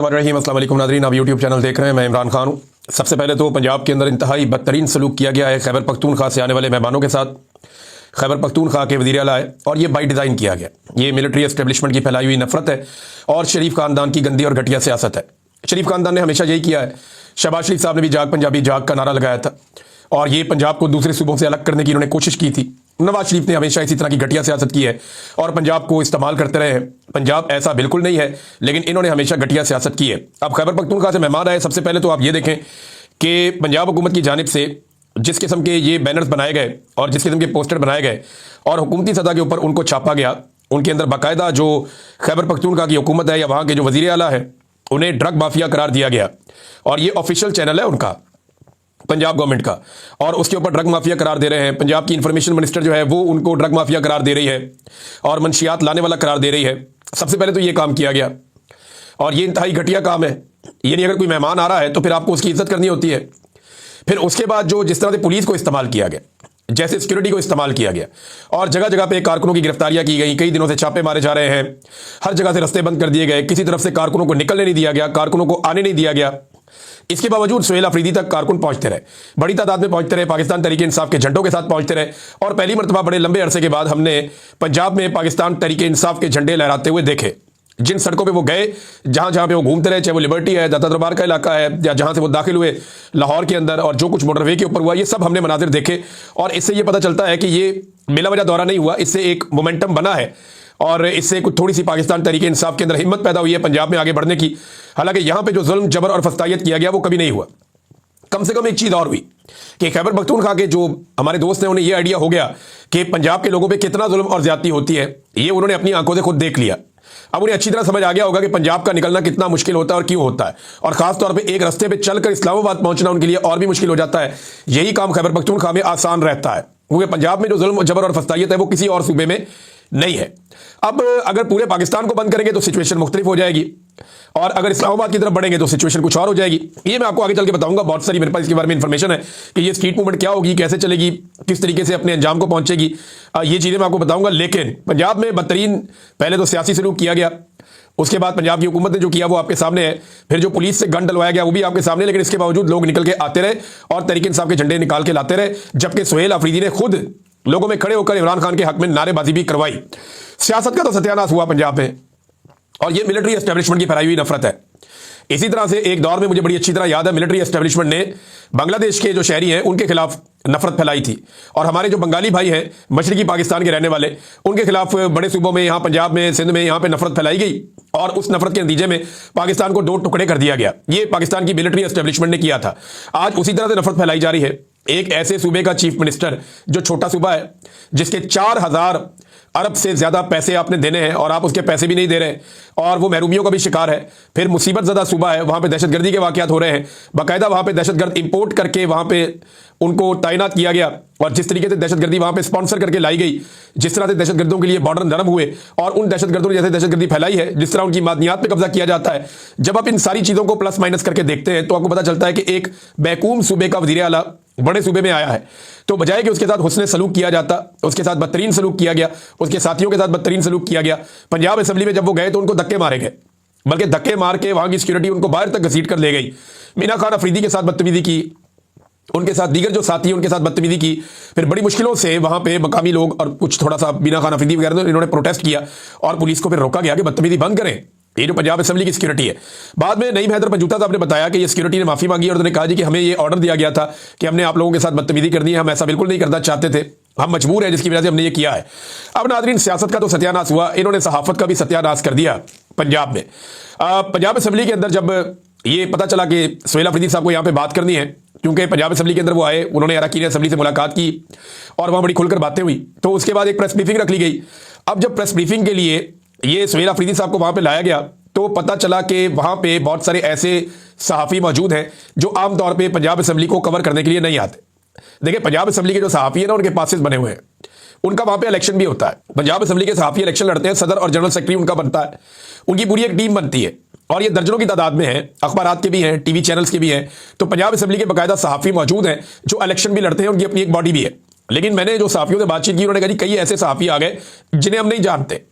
अस्सलाम वालेकुम नाज़रीन, आप यूट्यूब चैनल देख रहे हैं। मैं इमरान खान हूँ। सबसे पहले तो पंजाब के अंदर इंतहाई बदतरीन सलूक किया गया है खैबर पख्तूनख्वा से आने वाले मेहमानों के साथ। खैबर पख्तूनख्वा के वज़ीर आला है और ये बाई डिज़ाइन किया गया। ये मिलिट्री एस्टेब्लिशमेंट की फैलाई हुई नफरत है और शरीफ खानदान की गंदी और घटिया सियासत है। शरीफ खानदान ने हमेशा यही किया है। शहबाज शरीफ साहब ने भी जाग पंजाबी जाग का नारा लगाया था और ये पंजाब को दूसरे सूबों से अलग करने की इन्होंने कोशिश की थी। नवाज शरीफ ने हमेशा इसी तरह की घटिया सियासत की है और पंजाब को इस्तेमाल करते रहे हैं। पंजाब ऐसा बिल्कुल नहीं है, लेकिन इन्होंने हमेशा घटिया सियासत की है। अब खैबर पख्तूनख्वा से मेहमान आए, सबसे पहले तो आप ये देखें कि पंजाब हुकूमत की जानिब से जिस किस्म के ये बैनर्स बनाए गए और जिस किस्म के पोस्टर बनाए गए और हुकूमती सतह के ऊपर उनको छापा गया, उनके अंदर बाकायदा जो खैबर पख्तूनख्वा की हुकूमत है या वहाँ के जो वज़ीर आला है उन्हें ड्रग माफिया करार दिया गया और ये ऑफिशियल चैनल है उनका, पंजाब गवर्नमेंट का, और उसके ऊपर ड्रग माफिया करार दे रहे हैं। पंजाब की इंफॉर्मेशन मिनिस्टर जो है वो उनको ड्रग माफिया करार दे रही है और मंशियात लाने वाला करार दे रही है। सबसे पहले तो ये काम किया गया और ये इंतहाई घटिया काम है। ये नहीं, अगर कोई मेहमान आ रहा है तो फिर आपको उसकी इज्जत करनी होती है। फिर उसके बाद जो जिस तरह से पुलिस को इस्तेमाल किया गया, जैसे सिक्योरिटी को इस्तेमाल किया गया और जगह जगह पे कारकुनों की गिरफ्तारियां की गई, कई दिनों से छापे मारे जा रहे हैं, हर जगह से रास्ते बंद कर दिए गए, किसी तरफ से कारकुनों को निकलने नहीं दिया गया, कारकुनों को आने नहीं दिया गया। इसके बावजूद सुहेल अफरीदी तक कारकुन पहुंचते रहे, बड़ी तादाद में पहुंचते रहे, पाकिस्तान तहरीक इंसाफ के झंडों के साथ पहुंचते रहे और पहली मरतबा बड़े लंबे अरसे के बाद हमने पंजाब में पाकिस्तान तहरीक इंसाफ के झंडे लहराते हुए देखे। जिन सड़कों पे वो गए, जहां जहां पे वो घूमते रहे, चाहे वो लिबर्टी है, दाता दरबार का इलाका है, या जहां से वो दाखिल हुए लाहौर के अंदर, और जो कुछ मोटरवे के ऊपर हुआ, ये सब हमने मनाजिर देखे और इससे ये पता चलता है कि ये बिला वजह दौरा नहीं हुआ। इससे एक मोमेंटम बना है और इससे कुछ थोड़ी सी पाकिस्तान तहरीक इंसाफ के अंदर हिम्मत पैदा हुई है पंजाब में आगे बढ़ने की। हालांकि यहां पे जो जुल्म जबर और फस्तायत किया गया वो कभी नहीं हुआ। कम से कम एक चीज और हुई कि खैबर पख्तूनख्वा के जो हमारे दोस्त हैं उन्हें यह आइडिया हो गया कि पंजाब के लोगों पे कितना जुल्म और ज्यादती होती है, ये उन्होंने अपनी आंखों से खुद देख लिया। अब उन्हें अच्छी तरह समझ आ गया होगा कि पंजाब का निकलना कितना मुश्किल होता है और क्यों होता है, और खासतौर पे एक रास्ते पे चलकर इस्लामाबाद पहुंचना उनके लिए और भी मुश्किल हो जाता है। यही काम खैबर पख्तूनख्वा में आसान रहता है क्योंकि पंजाब में जो जुल्म जबर और फस्तायत है वो किसी और सूबे में नहीं है। अब अगर पूरे पाकिस्तान को बंद करेंगे तो सिचुएशन मुख्तलिफ हो जाएगी और अगर इस्लामाबाद की तरफ बढ़ेंगे तो सिचुएशन कुछ और हो जाएगी। ये मैं आपको आगे चल के बताऊंगा। बहुत सारी मेरे पास इसके बारे में इंफॉर्मेशन है कि ये स्ट्रीट मूवमेंट क्या होगी, कैसे चलेगी, किस तरीके से अपने अंजाम को पहुंचेगी, ये चीजें मैं आपको बताऊंगा। लेकिन पंजाब में बदतरीन पहले तो सियासी सलूक किया गया, उसके बाद पंजाब की हुकूमत ने जो किया वो आपके सामने है, फिर जो पुलिस से गन डलवाया गया वो भी आपके सामने। लेकिन इसके बावजूद लोग निकल के आते रहे और तहरीक इंसाफ के झंडे निकाल के लाते रहे, जबकि सुहेल अफरीदी ने खुद लोगों में खड़े होकर इमरान खान के हक में नारेबाजी भी करवाई। सियासत का तो सत्यानाश हुआ पंजाब में और ये मिलिट्री एस्टेब्लिशमेंट की फैलाई हुई नफरत है। इसी तरह से एक दौर में मुझे बड़ी अच्छी तरह याद है, मिलिट्री एस्टेब्लिशमेंट ने बांग्लादेश के जो शहरी हैं उनके खिलाफ नफरत फैलाई थी और हमारे जो बंगाली भाई हैं मशरकी पाकिस्तान के रहने वाले, उनके खिलाफ बड़े सूबों में, यहाँ पंजाब में, सिंध में, यहाँ पे नफरत फैलाई गई और उस नफरत के नतीजे में पाकिस्तान को दो टुकड़े कर दिया गया। ये पाकिस्तान की मिलिट्री एस्टेब्लिशमेंट ने किया था। आज उसी तरह से नफरत फैलाई जा रही है। एक ऐसे सूबे का चीफ मिनिस्टर जो छोटा सूबा है, जिसके 4000 अरब से ज्यादा पैसे आपने देने हैं और आप उसके पैसे भी नहीं दे रहे और वो महरूमियों का भी शिकार है। फिर मुसीबत ज़्यादा सूबा है, वहां पे दहशतगर्दी के वाकयात हो रहे हैं, बाकायदा वहां पे दहशतगर्द इंपोर्ट करके वहां पे उनको तैनात किया गया और जिस तरीके से दहशतगर्दी वहां पे स्पॉन्सर करके लाई गई, जिस तरह से दहशतगर्दों के लिए बॉर्डर नरम हुए और उन दहशतगर्दों ने जैसे दहशतगर्दी फैलाई है, जिस तरह उनकी मादनियात पे कब्जा किया जाता है, जब आप इन सारी चीज़ों को प्लस माइनस करके देखते हैं तो आपको पता चलता है कि एक बैकूम सूबे का वज़ीर आला बड़े सूबे में आया है, तो बजाय कि उसके साथ हुस्ने सलूक किया जाता, उसके साथ बदतरीन सलूक किया गया, उसके साथियों के साथ बदतरीन सलूक किया गया। पंजाब असेंबली में जब वो गए तो उनको धक्के मारे गए, बल्कि धक्के मार के वहां की सिक्योरिटी उनको बाहर तक घसीट कर ले गई। मीना खान अफरीदी के साथ बदतमीजी की, उनके साथ दीगर जो साथी उनके साथ बदतमीजी की। फिर बड़ी मुश्किलों से वहां पे मकामी लोग और कुछ थोड़ा सा मीना खान अफरीदी वगैरह इन्होंने प्रोटेस्ट किया और पुलिस को फिर रोका गया कि बदतमीजी बंद करें। ये जो पंजाब असेंबली की सिक्योरिटी है। बाद में नईम हैदर पंजूता साहब ने बताया कि ये सिक्योरिटी ने माफी मांगी और उन्होंने कहा जी कि हमें ये ऑर्डर दिया गया था कि हमने आप लोगों के साथ बदतमीजी करनी है, हम ऐसा बिल्कुल नहीं करना चाहते थे, हम मजबूर हैं जिसकी वजह से हमने ये किया है। अब नाज़रीन, सियासत का तो सत्यानाश हुआ, इन्होंने सहाफत का भी सत्यानाश कर दिया पंजाब में। पंजाब असेंबली के अंदर जब ये पता चला कि सुहेल अफरीदी साहब को यहाँ पे बात करनी है, क्योंकि पंजाब असेंबली के अंदर वो आए, उन्होंने अरकान असेंबली से मुलाकात की और वहाँ बड़ी खुलकर बातें हुई, तो उसके बाद एक प्रेस ब्रीफिंग रख ली गई। अब जब प्रेस ब्रीफिंग के लिए ये सुहेल अफरीदी साहब को वहाँ पे लाया गया तो पता चला कि वहाँ पे बहुत सारे ऐसे सहाफ़ी मौजूद हैं जो आमतौर पे पंजाब असेंबली को कवर करने के लिए नहीं आते। देखिए, पंजाब असेंबली के जो सहाफ़ी है ना, उनके पासेस बने हुए हैं, उनका वहाँ पे इलेक्शन भी होता है। पंजाब असेंबली के सहाफ़ी इलेक्शन लड़ते हैं, सदर और जनरल सेक्रेटरी उनका बनता है, उनकी पूरी एक टीम बनती है और ये दर्जनों की तादाद में है, अखबारात के भी हैं, टीवी चैनल्स के भी हैं। तो पंजाब असेंबली के बाकायदा सहाफ़ी मौजूद हैं जो इलेक्शन भी लड़ते हैं, उनकी अपनी एक बॉडी भी है। लेकिन मैंने जो सहाफ़ियों से बातचीत की, उन्होंने कहा जी कई ऐसे सहाफ़ी आ गए जिन्हें हम नहीं जानते,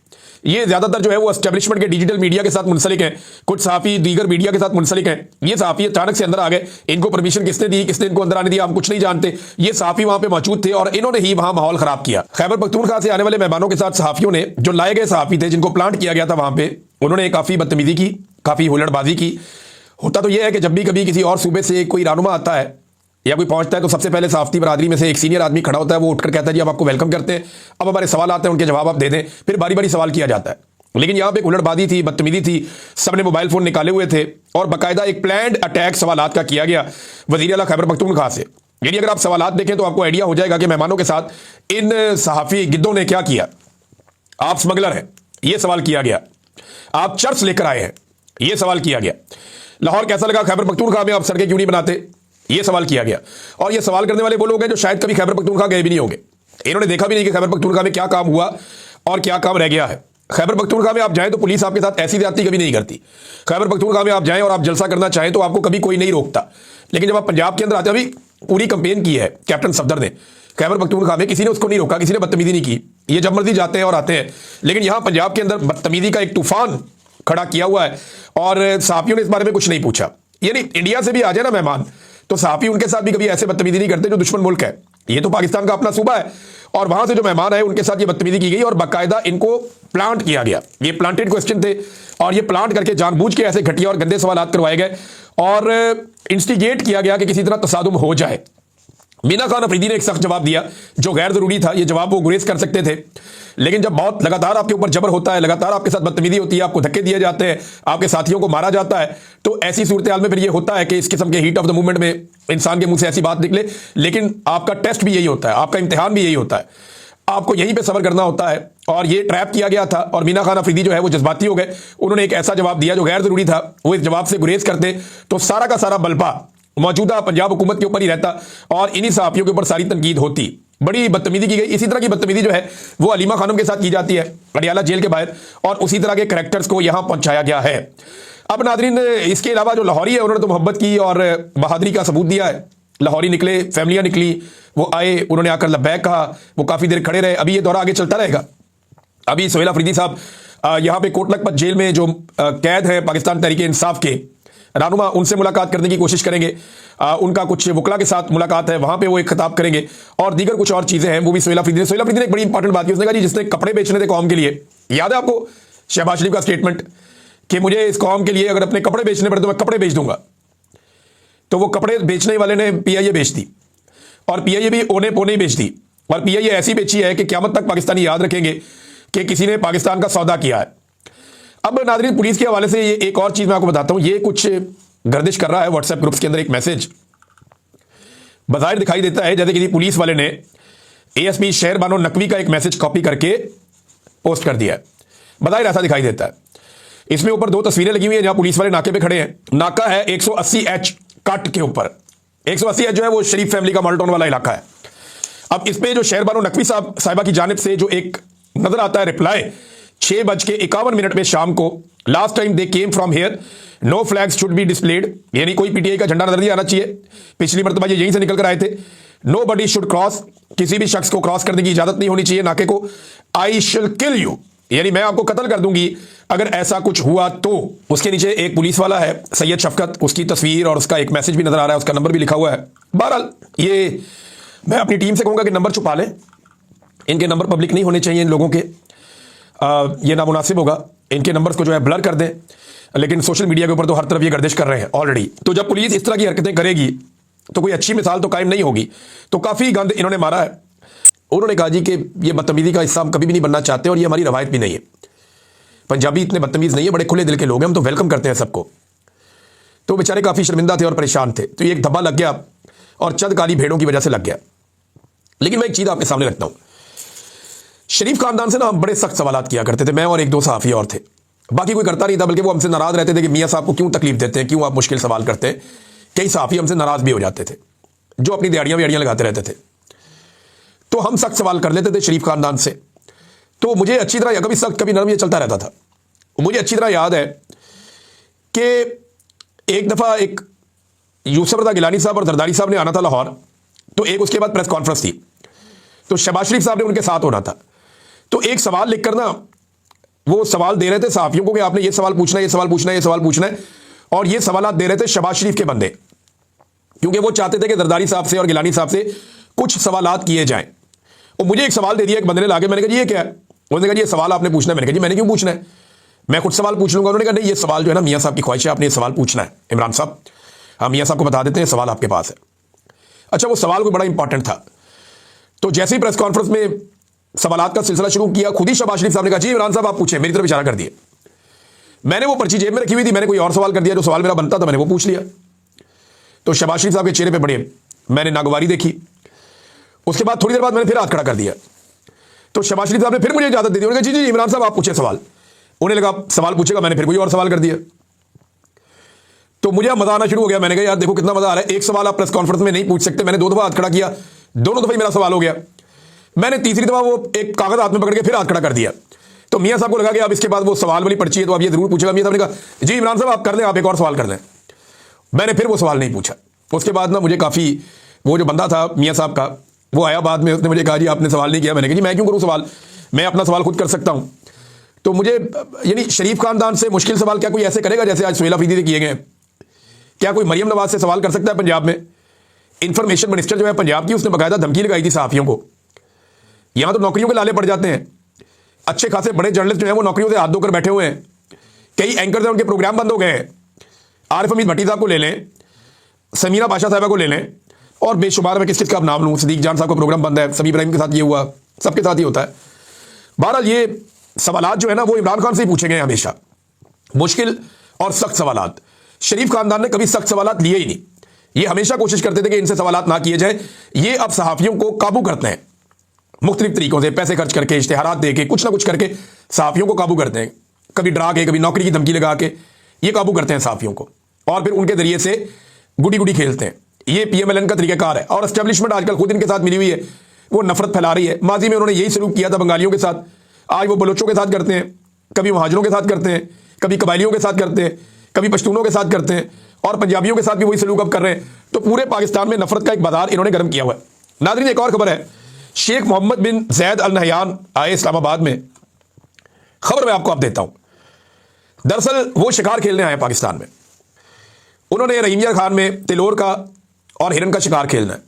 ये ज्यादातर जो है वो एस्टेब्लिशमेंट के डिजिटल मीडिया के साथ मुंसलिक हैं, कुछ सहाफ़ी दीगर मीडिया के साथ मुंसलिक हैं। ये सहाफ़ी अचानक से अंदर आ गए, इनको परमिशन किसने दी, किसने इनको अंदर आने दिया, हम कुछ नहीं जानते। ये सहाफ़ी वहां पे मौजूद थे और इन्होंने ही वहां माहौल खराब किया। खैबर पख्तूनख्वा से आने वाले मेहमानों के साथ सहाफ़ियों ने, जो लाए गए सहाफ़ी थे जिनको प्लांट किया गया था वहां पे, उन्होंने काफ़ी बदतमीजी की, काफ़ी हुल्लड़बाजी की। होता तो यह है कि जब भी कभी किसी और सूबे से कोई रहनुमा आता है या कोई पहुंचता है तो सबसे पहले सहाफ़ती बरादरी में से एक सीनियर आदमी खड़ा होता है, वो उठकर कहता है जी हम आपको वेलकम करते हैं, अब हमारे सवाल आते हैं उनके जवाब आप दे दें, फिर बारी बारी सवाल किया जाता है। लेकिन यहां पे हुल्लड़बाजी थी, बदतमीजी थी, सबने मोबाइल फोन निकाले हुए थे और बाकायदा एक प्लान्ड अटैक सवालात का किया गया वज़ीर आला खैबर पख्तूनख्वा से। यानी अगर आप सवालात देखें तो आपको आइडिया हो जाएगा कि मेहमानों के साथ इन सहाफ़ी गिद्धों ने क्या किया। आप स्मगलर हैं, यह सवाल किया गया। आप चर्च लेकर आए हैं, यह सवाल किया गया। लाहौर कैसा लगा, खैबर पख्तूनख्वा में आप सड़कें क्यों नहीं बनाते, यह सवाल किया गया। और यह सवाल करने वाले वो लोग हैं जो शायद कभी खैबर पख्तूनख्वा गए भी नहीं होंगे, इन्होंने देखा भी नहीं कि खैबर पख्तूनख्वा में क्या काम हुआ और क्या काम रह गया है। खैबर पख्तूनख्वा में आप जाएं तो पुलिस आपके साथ ऐसी ज्यादती कभी नहीं करती। खैबर पख्तूनख्वा में आप जाएं और आप जलसा करना चाहें तो आपको कभी कोई नहीं रोकता। लेकिन जब आप पंजाब के अंदर आते हैं, अभी पूरी कंपेन की है कैप्टन सफदर ने खैबर पख्तूनख्वा में, किसी ने उसको नहीं रोका, किसी ने बदतमीजी नहीं की, ये जब मर्जी जाते हैं और आते हैं। लेकिन यहां पंजाब के अंदर बदतमीजी का एक तूफान खड़ा किया हुआ है और सहाफ़ियों ने इस बारे में कुछ नहीं पूछा। यानी इंडिया से भी आ जाए ना मेहमान तो सहाफ़ी उनके साथ भी कभी ऐसे बदतमीजी नहीं करते जो दुश्मन मुल्क है। ये तो पाकिस्तान का अपना सूबा है और वहां से जो मेहमान आए उनके साथ ये बदतमीजी की गई और बाकायदा इनको प्लांट किया गया। ये प्लांटेड क्वेश्चन थे और ये प्लांट करके जानबूझ के ऐसे घटिया और गंदे सवालात करवाए गए और इंस्टिगेट किया गया कि किसी तरह तसादुम हो जाए। मीना खान अफरीदी ने एक सख्त जवाब दिया जो गैर जरूरी था। ये जवाब वो गुरेज कर सकते थे, लेकिन जब बहुत लगातार आपके ऊपर जबर होता है, लगातार आपके साथ बदतमीजी होती है, आपको धक्के दिए जाते हैं, आपके साथियों को मारा जाता है, तो ऐसी सूरत हाल में फिर ये होता है कि इस किस्म के हीट ऑफ द मूवमेंट में इंसान के मुंह से ऐसी बात निकले। लेकिन आपका टेस्ट भी यही होता है, आपका इम्तिहान भी यही होता है, आपको यहीं पे सबर करना होता है। और ये ट्रैप किया गया था और मीना खान अफरीदी जो है वो जज्बाती हो गए, उन्होंने एक ऐसा जवाब दिया जो गैर जरूरी था। वो इस जवाब से गुरेज करते तो सारा का सारा बलपा मौजूदा पंजाब हुकूमत के ऊपर ही रहता और इन्हीं सहाफ़ियों के ऊपर सारी तनकीद होती। बड़ी बदतमीजी की गई। इसी तरह की बदतमीजी जो है वो अलीमा खानम के साथ की जाती है अडियाला जेल के बाहर और उसी तरह के करैक्टर्स को यहां पहुंचाया गया है। अब नादरीन, इसके अलावा जो लाहौरी है उन्होंने तो मोहब्बत की और बहादुरी का सबूत दिया है। लाहौरी निकले, फैमिलियां निकली, वो आए, उन्होंने आकर लब्बैक कहा, वो काफ़ी देर खड़े रहे। अभी ये दौरा आगे चलता रहेगा। अभी सोहेल अफरीदी साहब यहाँ पे कोट लखपत जेल में जो कैद है पाकिस्तान तहरीक इंसाफ के रहनुमा, उनसे मुलाकात करने की कोशिश करेंगे। उनका कुछ वकला के साथ मुलाकात है, वहां पे वो एक खिताब करेंगे और दीगर कुछ और चीजें हैं वो भी सोहेल अफरीदी ने एक बड़ी इंपॉर्टेंट बात की। उसने कहा जी जिसने कपड़े बेचने थे कौम के लिए, याद है आपको शहबाज शरीफ का स्टेटमेंट कि मुझे इस कौम के लिए अगर अपने कपड़े बेचने पड़े तो मैं कपड़े बेच दूंगा। तो वो कपड़े बेचने वाले ने PIA बेच दी और PIA भी ओने पोने बेच दी और PIA ऐसी बेची है कि क़यामत तक पाकिस्तानी याद रखेंगे कि किसी ने पाकिस्तान का सौदा किया है। अब नाज़रीन, पुलिस के हवाले से ये एक और चीज़ मैं आपको बताता हूँ। ये कुछ गर्दिश कर रहा है व्हाट्सएप ग्रुप्स के अंदर। एक मैसेज बज़ाहिर दिखाई देता है जैसे किसी पुलिस वाले ने ASP शहर बानो नकवी का एक मैसेज कॉपी करके पोस्ट कर दिया है। बज़ाहिर ऐसा दिखाई देता है। इसमें ऊपर 2 तस्वीरें लगी हुई हैं जहां पुलिस वाले नाके पे खड़े हैं। नाका है 180H कट के ऊपर। 180H जो है वो शरीफ फैमिली का मॉडल टाउन वाला इलाका है। अब इस पे जो शहर बानो नकवी साहिबा की जानिब से जो एक नजर आता है रिप्लाई 6:51 में शाम को, last time they came from here, no flags should be displayed, यानी कोई PTI का झंडा नजर नहीं आना चाहिए। पिछली मरतबा ये यहीं से निकल कर आए थे। नो बडी शुड क्रॉस, किसी भी शख्स को क्रॉस करने की इजाजत नहीं होनी चाहिए नाके को। आई शिल किल यू, यानी मैं आपको कत्ल कर दूंगी अगर ऐसा कुछ हुआ तो। उसके नीचे एक पुलिस वाला है सैयद शफकत, उसकी तस्वीर और उसका एक मैसेज भी नजर आ रहा है, उसका नंबर भी लिखा हुआ है। बहरहाल ये मैं अपनी टीम से कहूंगा कि नंबर छुपा लें, इनके नंबर पब्लिक नहीं होने चाहिए इन लोगों के। ये नामुनासिब होगा, इनके नंबर्स को जो है ब्लर कर दें। लेकिन सोशल मीडिया के ऊपर तो हर तरफ ये गर्दिश कर रहे हैं ऑलरेडी। तो जब पुलिस इस तरह की हरकतें करेगी तो कोई अच्छी मिसाल तो कायम नहीं होगी। तो काफ़ी गंद इन्होंने मारा है। उन्होंने कहा जी कि ये बदतमीजी का हिस्सा हम कभी भी नहीं बनना चाहते और ये हमारी रवायत भी नहीं है। पंजाबी इतने बदतमीज नहीं है, बड़े खुले दिल के लोग हैं, हम तो वेलकम करते हैं सबको। तो बेचारे काफ़ी शर्मिंदा थे और परेशान थे। तो ये एक धब्बा लग गया और चंद काली भेड़ों की वजह से लग गया। लेकिन मैं एक चीज़ आपके सामने रखता हूँ। शरीफ खानदान से ना हम बड़े सख्त सवालात किया करते थे, मैं और 1-2 सहाफ़ी और थे, बाकी कोई करता नहीं था। बल्कि वो हमसे नाराज़ रहते थे कि मियाँ साहब को क्यों तकलीफ देते हैं, क्यों आप मुश्किल सवाल करते हैं। कई सहाफ़ी हमसे नाराज़ भी हो जाते थे जो अपनी दिहाड़ियाँ लगाते रहते थे। तो हम सख्त सवाल कर लेते थे शरीफ खानदान से। तो मुझे अच्छी तरह, कभी सख्त कभी नरम, ये चलता रहता था। मुझे अच्छी तरह याद है कि एक दफ़ा एक यूसुफ रज़ा गिलानी साहब और जरदारी साहब ने आना था लाहौर। तो एक उसके बाद प्रेस कॉन्फ्रेंस थी, तो शहबाज शरीफ साहब ने उनके साथ होना था। तो एक सवाल लिखकर ना वो सवाल दे रहे थे सहाफियों को कि आपने ये सवाल पूछना है, ये सवाल पूछना है, ये सवाल पूछना है, और ये सवाल दे रहे थे शहबाज शरीफ के बंदे, क्योंकि वो चाहते थे कि जरदारी साहब से और गिलानी साहब से कुछ सवालात किए जाएं। और मुझे एक सवाल दे दिया एक बंदे ने लाके, मैंने कहा जी ये क्या है? उन्होंने कहा जी ये सवाल आपने पूछना है। मैंने कहा जी मैंने क्यों पूछना है, मैं खुद सवाल पूछ लूंगा। उन्होंने कहा नहीं, ये सवाल जो है ना मियाँ साहब की ख्वाहिश है, आपने ये सवाल पूछना है। इमरान साहब, हम मियाँ साहब को बता देते हैं सवाल आपके पास है। अच्छा, वो सवाल को बड़ा इंपॉर्टेंट था। तो जैसे ही प्रेस कॉन्फ्रेंस में सवालात का सिलसिला शुरू किया, खुद ही शहबाज शरीफ साहब ने कहा जी इमरान साहब आप पूछे, मेरी तरफ इशारा कर दिए। मैंने वो पर्ची जेब में रखी हुई थी, मैंने कोई और सवाल कर दिया, जो सवाल मेरा बनता था मैंने वो पूछ लिया। तो शहबाज शरीफ साहब के चेहरे पे बड़े मैंने नागवारी देखी। उसके बाद थोड़ी देर बाद मैंने फिर हाथ खड़ा कर दिया। तो शहबाज शरीफ साहब ने फिर मुझे इजाजत दे दी, उन्होंने कहा जी जी इमरान साहब आप पूछे सवाल। उन्हें लगा सवाल पूछेगा, मैंने फिर कोई और सवाल कर दिया। तो मुझे मजा आना शुरू हो गया। मैंने कहा यार देखो कितना मजा आ रहा है, एक सवाल आप प्रेस कॉन्फ्रेंस में नहीं पूछ सकते। मैंने 2 दफा हाथ खड़ा किया, दोनों दफा ही मेरा सवाल हो गया। मैंने तीसरी दफा वो एक कागज हाथ में पकड़ के फिर हाथ खड़ा कर दिया। तो मियाँ साहब को लगा कि अब इसके बाद वो सवाल वाली पर्ची है तो आप ये जरूर पूछेगा। मियाँ साहब ने कहा जी इमरान साहब आप कर लें, आप एक और सवाल कर लें। मैंने फिर वो सवाल नहीं पूछा। उसके बाद ना मुझे काफ़ी, वो जो बंदा था मियाँ साहब का, वो आया बाद में, उसने मुझे कहा जी आपने सवाल नहीं किया। मैंने कहा जी मैं क्यों करूँ सवाल, मैं अपना सवाल खुद कर सकता हूँ। तो मुझे यानी शरीफ खानदान से मुश्किल सवाल क्या कोई ऐसे करेगा जैसे आज सुहेल अफरीदी से किए गए? क्या कोई मरियम नवाज से सवाल कर सकता है पंजाब में? इंफॉर्मेशन मिनिस्टर जो है पंजाब की, उसने बाकायदा धमकी लगाई थी सहाफियों को। यहां तो नौकरियों के लाले पड़ जाते हैं। अच्छे खासे बड़े जर्नलिस्ट जो हैं वो नौकरियों से हाथ धोकर बैठे हुए हैं। कई एंकर हैं, उनके प्रोग्राम बंद हो गए हैं। आरिफ हमीद भट्टी साहब को ले लें, समीना पाशा साहबा को ले लें, और बेशुमार मैं किस किस का नाम लूँ, सदीक जान साहब का प्रोग्राम बंद है, सभी इब्राहिम के साथ ये हुआ, सबके साथ ही होता है। बहरहाल ये सवालात जो है ना वो इमरान खान से ही पूछे गए हमेशा, मुश्किल और सख्त सवालात। शरीफ खानदान ने कभी सख्त सवालात लिए ही नहीं। ये हमेशा कोशिश करते थे कि इनसे सवालात ना किए जाए। ये अब सहाफियों को काबू करते हैं मुख्तलिफ तरीकों से, पैसे खर्च करके, इश्तिहारात दे के, कुछ ना कुछ करके सहाफियों को काबू करते हैं। कभी डरा के, कभी नौकरी की धमकी लगा के ये काबू करते हैं सहाफियों को, और फिर उनके जरिए से गुडी गुडी खेलते हैं। ये PMLN का तरीकाकार है। और एस्टेब्लिशमेंट आजकल खुद इनके साथ मिली हुई है, वो नफरत फैला रही है। माजी में उन्होंने यही सलूक किया था बंगालियों के साथ, आज वो बलोचों के साथ करते हैं, कभी महाजरों के साथ करते हैं, कभी कबायलियों के साथ करते हैं, कभी पश्तूनों के साथ करते हैं, और पंजाबियों के साथ भी वही सलूक अब कर रहे हैं। तो पूरे पाकिस्तान में नफरत का एक बाजार इन्होंने गर्म किया हुआ है। नाज़रीन, एक और खबर है, शेख मोहम्मद बिन जैद अल नहयान आए इस्लामाबाद में। खबर मैं आपको अब देता हूं। दरअसल वो शिकार खेलने आए पाकिस्तान में। उन्होंने रहीमिया खान में तिलोर का और हिरन का शिकार खेलना है।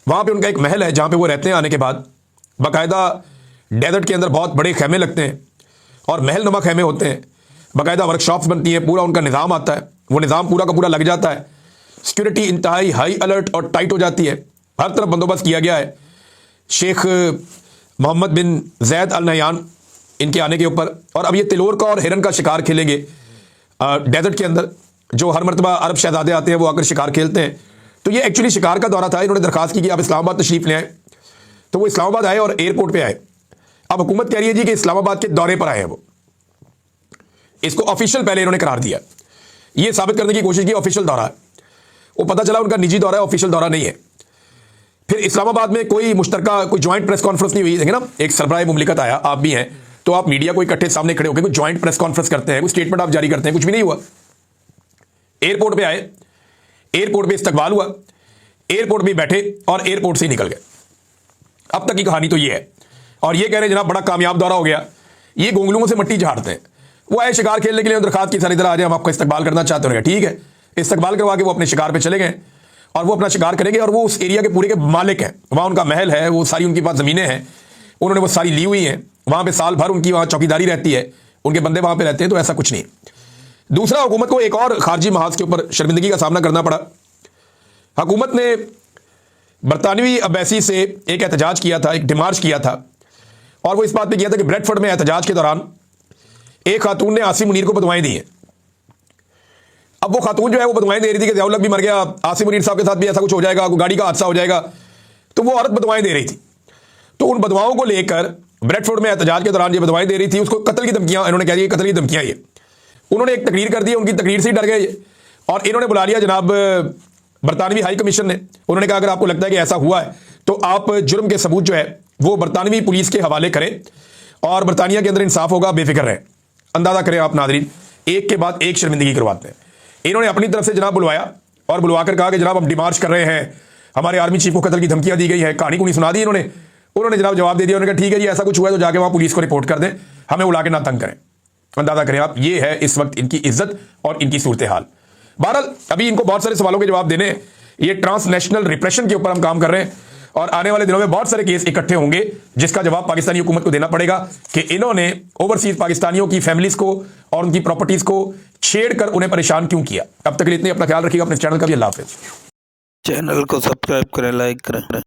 वहां पे उनका एक महल है जहां पे वो रहते हैं। आने के बाद बाकायदा डेजर्ट के अंदर बहुत बड़े खेमे लगते हैं, और महल नुमा खेमे होते हैं, बाकायदा वर्कशॉप्स बनती हैं, पूरा उनका निज़ाम आता है। वो निज़ाम पूरा का पूरा लग जाता है। सिक्योरिटी इंतहाई हाई अलर्ट और टाइट हो जाती है, हर तरफ बंदोबस्त किया गया है शेख मोहम्मद बिन जैद अल नहयान इनके आने के ऊपर। और अब ये तिलोर का और हिरन का शिकार खेलेंगे डेजर्ट के अंदर। जो हर मरतबा अरब शहजादे आते हैं वो आकर शिकार खेलते हैं। तो ये एक्चुअली शिकार का दौरा था। इन्होंने दरखास्त की कि आप इस्लामाबाद तशरीफ ले आए, तो वो इस्लामाबाद आए और एयरपोर्ट पे आए। अब हुकूमत कह रही है जी कि इस्लामाबाद के दौरे पर आए हैं वो। इसको ऑफिशियल पहले इन्होंने करार दिया, ये साबित करने की कोशिश की ऑफिशियल दौरा है। वो पता चला उनका निजी दौरा है, ऑफिशियल दौरा नहीं है। फिर इस्लामाबाद में कोई मुश्तरका कोई ज्वाइंट प्रेस कॉन्फ्रेंस नहीं हुई। देखें ना, एक सरबराह मुमलिकत आया, आप भी हैं, तो आप मीडिया को इकट्ठे सामने खड़े होकर कोई ज्वाइंट प्रेस कॉन्फ्रेंस करते हैं, कोई स्टेटमेंट आप जारी करते हैं, कुछ भी नहीं हुआ। एयरपोर्ट पे आए, एयरपोर्ट पे इस्तकबाल हुआ, एयरपोर्ट पे बैठे और एयरपोर्ट से ही निकल गए। अब तक की कहानी तो ये है। और ये कह रहे हैं जनाब बड़ा कामयाब दौरा हो गया। ये गोंगलुओं से मट्टी झाड़ते हैं। वो आए शिकार खेलने के लिए, दरखास्त की सारी इधर आ जाए, हम आपका इस्तकबाल करना चाहते हैं। ठीक है, इस्तकबाल करवा के वो अपने शिकार पे चले गए और वो अपना शिकार करेंगे। और वो उस एरिया के पूरे के मालिक हैं, वहाँ उनका महल है, वो सारी उनके पास ज़मीनें हैं, उन्होंने वो सारी ली हुई हैं। वहाँ पे साल भर उनकी वहाँ चौकीदारी रहती है, उनके बंदे वहाँ पे रहते हैं। तो ऐसा कुछ नहीं। दूसरा, हुकूमत को एक और खारजी महाज के ऊपर शर्मिंदगी का सामना करना पड़ा। हुकूमत ने बरतानवी अब्बासी से एक एहतजाज किया था, एक डिमार्च किया था, और वो इस बात पे किया था कि ब्रेडफोर्ड में एहतजाज के दौरान एक खातून ने आसिम मुनीर को बदवाएं दी हैं। अब वो खातून जो है वो बदवाएं दे रही थी कि ज़ियाउल हक भी मर गया, आसिम मुनीर साहब के साथ भी ऐसा कुछ हो जाएगा, गाड़ी का हादसा हो जाएगा। तो वो औरत बदवाएं दे रही थी। तो उन बदवाओं को लेकर ब्रेडफोर्ड में एहतजाज के दौरान ये बदवाएं दे रही थी, उसको कत्ल की धमकियां, इन्होंने कह दी कत्ल की धमकियां। ये उन्होंने एक तकरीर कर दी, उनकी तकरीर से ही डर गए और इन्होंने बुला लिया जनाब बरतानवी हाई कमीशन ने। उन्होंने कहा अगर आपको लगता है कि ऐसा हुआ है तो आप जुर्म के सबूत जो है वो बरतानवी पुलिस के हवाले करें और बरतानिया के अंदर इंसाफ होगा, बेफिक्र रहें। अंदाजा करें आप नाज़रीन, एक के बाद एक शर्मिंदगी करवाते हैं। इन्होंने अपनी तरफ से जनाब बुलवाया और बुलवाकर कहा कि जनाब हम डिमार्च कर रहे हैं, हमारे आर्मी चीफ को कत्ल की धमकियां दी गई है, कहानी को नहीं सुना दी इन्होंने जनाब जवाब दे दिया। उन्होंने कहा ठीक है जी ऐसा कुछ हुआ है तो जाके वहाँ पुलिस को रिपोर्ट कर दें, हमें उड़ा के ना तंग करें। अंदाजा करें आप, ये है इस वक्त इनकी इज्जत और इनकी सूरत हाल। बहरहाल अभी इनको बहुत सारे सवालों के जवाब देने, ये ट्रांसनेशनल रिप्रेशन के ऊपर हम काम कर रहे हैं और आने वाले दिनों में बहुत सारे केस इकट्ठे होंगे जिसका जवाब पाकिस्तानी हुकूमत को देना पड़ेगा कि इन्होंने ओवरसीज पाकिस्तानियों की फैमिलीज को और उनकी प्रॉपर्टीज को छेड़कर उन्हें परेशान क्यों किया। अब तक के लिए इतने, अपना ख्याल रखिएगा, अपने चैनल का भी। अल्लाह हाफिज। चैनल को सब्सक्राइब करें, लाइक करें।